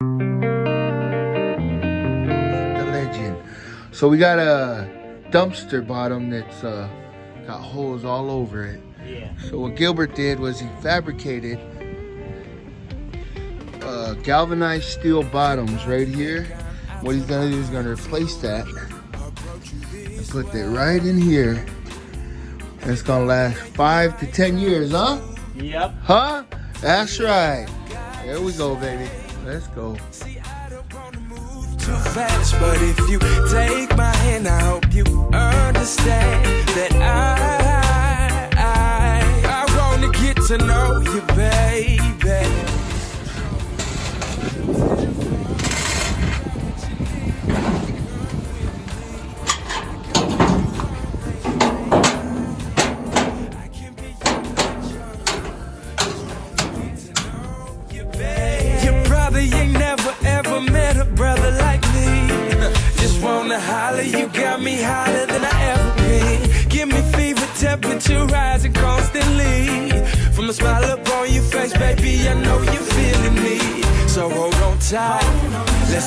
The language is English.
The legend. So we got a dumpster bottom that's got holes all over it. Yeah. So what Gilbert did was he fabricated galvanized steel bottoms right here. What he's gonna do is gonna replace that and put that right in here. And it's gonna last 5 to 10 years, huh? Yep. Huh? That's right. There we go, baby. Let's go. Too fast, but if you take my hand, I hope you understand that I wanna get to know you, baby. Your brother ain't never ever met a brother like me. Just wanna holler, you got me hotter than I ever been. Give me fever, temperature rising constantly. From the smile up on your face, baby, I know you're feeling me. So hold on tight. Let's